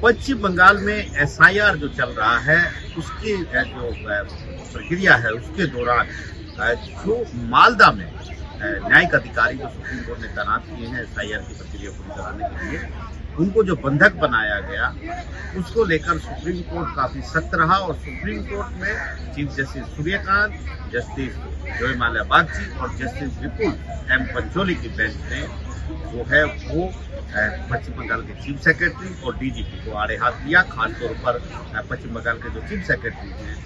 पश्चिम बंगाल में एसआईआर जो चल रहा है उसकी जो प्रक्रिया है उसके दौरान जो मालदा में न्यायिक अधिकारी जो सुप्रीम कोर्ट ने तैनात किए हैं एसआईआर की प्रक्रिया पूरी कराने के लिए, उनको जो बंधक बनाया गया उसको लेकर सुप्रीम कोर्ट काफी सख्त रहा और सुप्रीम कोर्ट में चीफ जस्टिस सूर्यकांत, जस्टिस जोय माल्या बागची और जस्टिस विपुल एम पंचोली की बेंच ने जो है वो पश्चिम बंगाल के चीफ सेक्रेटरी और डीजीपी को आड़े हाथ लिया। खासतौर पर पश्चिम बंगाल के जो चीफ सेक्रेटरी हैं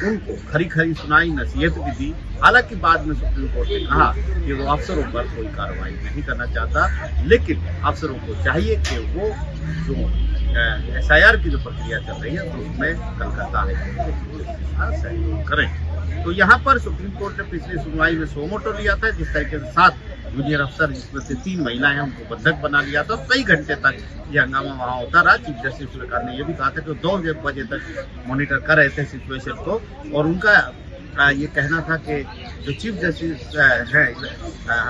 उनको खरी खरी सुनाई, नसीहत भी दी। हालांकि बाद में सुप्रीम कोर्ट ने कहा कि वो अफसरों पर कोई कार्रवाई नहीं करना चाहता, लेकिन अफसरों को चाहिए कि वो जो एसआईआर की जो प्रक्रिया चल रही है तो उसमें कलकत्ता हाईकोर्ट का सहयोग करें। तो यहाँ पर सुप्रीम कोर्ट ने पिछली सुनवाई में सोमोटो लिया था, जिस तरीके से 7 जूनियर अफसर जिसमें से 3 महिलाएं हैं उनको बंधक बना लिया था। कई घंटे तक ये हंगामा वहां होता रहा। चीफ जस्टिस सूर्यकांत ने यह भी कहा था कि 2 बजे तक मॉनिटर कर रहे थे सिचुएशन को और उनका ये कहना था कि जो चीफ जस्टिस हैं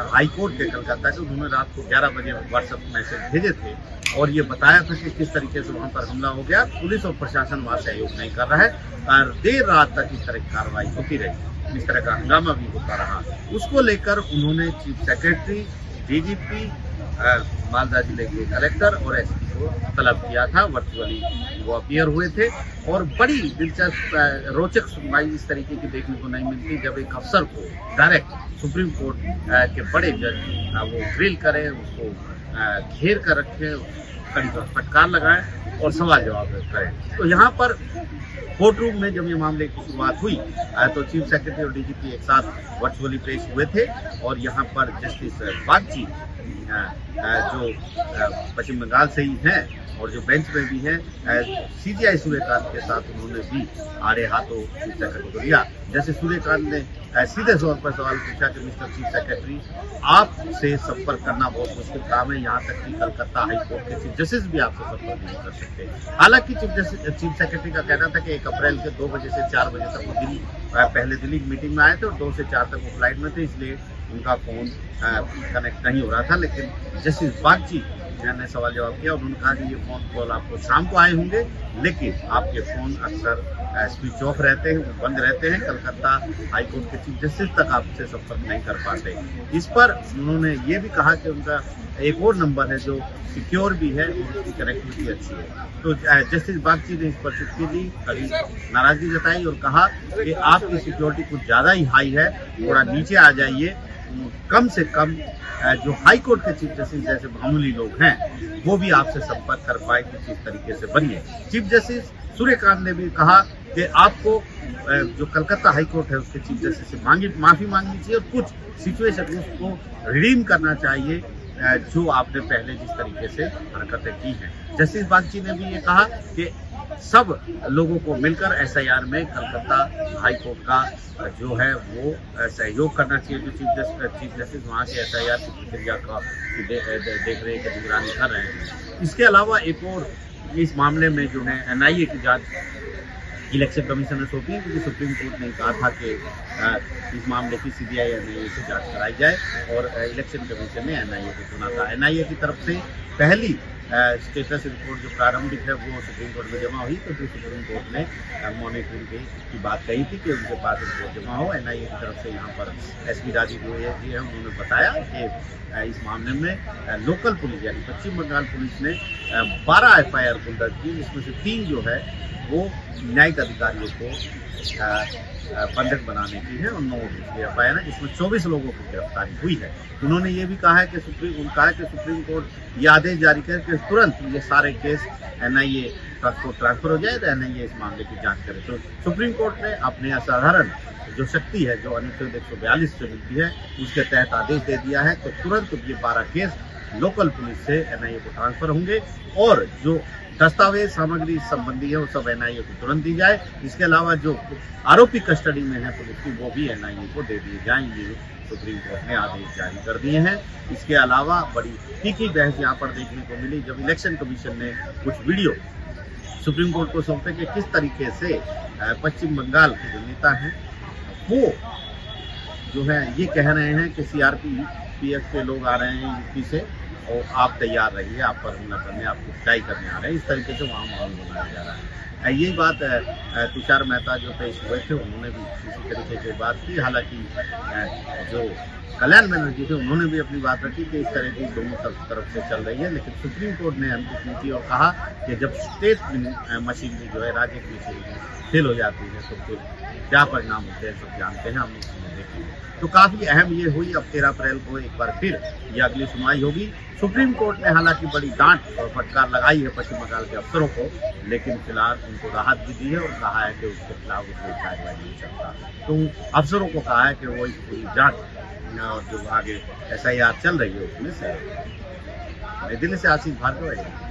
हाई कोर्ट के कलकत्ता के, उन्होंने रात को 11 बजे व्हाट्सएप मैसेज भेजे थे और ये बताया था कि किस तरीके से वहां पर हमला हो गया। पुलिस और प्रशासन वहां सहयोग नहीं कर रहा है और देर रात तक इस तरह की कार्रवाई होती रही, इस तरह का हंगामा भी होता रहा। उसको लेकर उन्होंने चीफ सेक्रेटरी, डीजीपी, मालदा जिले के कलेक्टर और एसपी को तलब किया था। वर्चुअली वो अपीयर हुए थे और बड़ी दिलचस्प रोचक सुनवाई इस तरीके की देखने को नहीं मिलती जब एक अफसर को डायरेक्ट सुप्रीम कोर्ट के बड़े जज वो ग्रिल करें, उसको घेर कर रखें, कड़ी पर फटकार लगाएं और सवाल जवाब करें। तो यहाँ पर कोर्ट रूम में जब ये मामले की शुरुआत हुई तो चीफ सेक्रेटरी और डीजीपी एक साथ वर्चुअली पेश हुए थे और यहाँ पर जस्टिस बागची जो पश्चिम बंगाल से ही हैं और जो बेंच में भी हैं, सीजीआई सूर्यकांत के साथ उन्होंने भी आड़े हाथों चीफ सेक्रेटरी को लिया। जैसे सूर्यकांत ने सीधे तौर पर सवाल पूछा कि मिस्टर चीफ सेक्रेटरी, आपसे संपर्क करना बहुत मुश्किल काम है, यहाँ तक कि कलकत्ता हाई कोर्ट के चीफ जस्टिस भी आपसे संपर्क नहीं कर सकते। हालांकि चीफ सेक्रेटरी का कहना था कि 1 अप्रैल के 2 बजे से 4 बजे तक वो पहले दिल्ली मीटिंग में आए थे और 2 से 4 तक वो फ्लाइट में थे, इसलिए उनका फोन कनेक्ट नहीं हो रहा था। लेकिन जस्टिस बागची ने सवाल जवाब किया, उन्होंने कहा कि ये फोन कॉल आपको शाम को आए होंगे, लेकिन आपके फोन अक्सर स्विच ऑफ रहते हैं, वो बंद रहते हैं। कलकत्ता हाईकोर्ट के चीफ जस्टिस तक आपसे संपर्क नहीं कर पाते। इस पर उन्होंने ये भी कहा कि उनका एक और नंबर है जो सिक्योर भी है, उसकी कनेक्टिविटी अच्छी है। तो जस्टिस बागची ने इस पर चुटकी दी, कड़ी नाराजगी जताई और कहा कि आपकी सिक्योरिटी कुछ ज़्यादा ही हाई है, थोड़ा नीचे आ जाइए। कम से कम जो हाई कोर्ट के चीफ जस्टिस जैसे मामूली लोग हैं वो भी आपसे संपर्क कर पाए कि इस तरीके से बनिए। चीफ जस्टिस सूर्यकांत ने भी कहा कि आपको जो कलकत्ता हाई कोर्ट है उसके चीफ जस्टिस से माफी मांगनी चाहिए और कुछ सिचुएशन उसको रिडीम करना चाहिए जो आपने पहले जिस तरीके से हरकतें की हैं। जस्टिस बागची ने भी ये कहा कि सब लोगों को मिलकर एसआईआर में कलकत्ता हाई कोर्ट का जो है वो सहयोग करना चाहिए। जो चीफ जस्टिस वहाँ के एसआईआर की प्रक्रिया का देख रेख की निगरानी कर रहे हैं। इसके अलावा एक और इस मामले में जो है एनआईए की जांच इलेक्शन कमीशन ने सौंपी है, क्योंकि सुप्रीम कोर्ट ने कहा था कि इस मामले की सीबीआई एनआईए से जांच कराई जाए और इलेक्शन कमीशन ने एनआईए को चुना था। एनआईए की तरफ से पहली स्टेटस रिपोर्ट जो प्रारंभिक है वो सुप्रीम कोर्ट में जमा हुई, तो फिर सुप्रीम कोर्ट ने मॉनिटरिंग की बात कही थी कि उनके पास रिपोर्ट जमा हो। एनआईए की तरफ से यहाँ पर एसपी राजीव गोयल जी हैं, उन्होंने बताया कि इस मामले में लोकल पुलिस यानी पश्चिम बंगाल पुलिस ने 12 एफआईआर दर्ज की, जिसमें से 3 जो है वो न्यायिक अधिकारियों को बंधक बनाने की है और 9 दूसरी एफआईआर है, जिसमें 24 लोगों की गिरफ्तारी हुई है। उन्होंने ये भी कहा है कि सुप्रीम कोर्ट ये आदेश जारी करे कि तुरंत ये सारे केस एनआईए को ट्रांसफर हो जाए तो एनआईए इस मामले की जांच करे। तो सुप्रीम कोर्ट ने अपने असाधारण जो शक्ति है जो अनुच्छेद 142 से मिलती है उसके तहत आदेश दे दिया है कि तुरंत ये 12 केस लोकल पुलिस से एनआईए को ट्रांसफर होंगे और जो दस्तावेज सामग्री संबंधी है वो सब एनआईए को तुरंत दी जाए। इसके अलावा जो आरोपी कस्टडी में है पुलिस की वो भी एनआईए को दे दिए जाएंगे। सुप्रीम कोर्ट ने आदेश जारी कर दिए हैं। इसके अलावा बड़ी तीखी बहस यहाँ पर देखने को मिली जब इलेक्शन कमीशन ने कुछ वीडियो सुप्रीम कोर्ट को सौंपे कि किस तरीके से पश्चिम बंगाल के जो नेता हैं वो जो है ये कह रहे हैं कि सीआरपीएफ के लोग आ रहे हैं यूपी से और आप तैयार रहिए, आप पर हमला करने, आपको पिटाई करने आ रहे हैं, इस तरीके से वहाँ माहौल बनाया जा रहा है। यही बात तुषार मेहता जो पेश हुए थे उन्होंने भी इसी तरीके से बात की। हालांकि जो कल्याण बनर्जी थे उन्होंने भी अपनी बात रखी कि इस तरह की दोनों तरफ से चल रही है, लेकिन सुप्रीम कोर्ट ने अंतिम नीति और कहा कि जब स्टेट मशीनरी जो है, राज्य की मशीनरी फेल हो जाती है तो फिर क्या परिणाम होते हैं सब जानते हैं, हम उसमें देखेंगे। तो काफ़ी अहम ये हुई। अब 13 अप्रैल को एक बार फिर ये अगली सुनवाई होगी। सुप्रीम कोर्ट ने हालांकि बड़ी डांट और फटकार लगाई है पश्चिम बंगाल के अफसरों को, लेकिन फिलहाल उनको राहत भी दी है और कहा है कि उसके खिलाफ कोई कार्रवाई नहीं चलता। तो अफसरों को कहा है कि वो इस पूरी जांच और जो आगे SIR चल रही है उसमें से। नई दिल्ली से आशीष भार्गव है।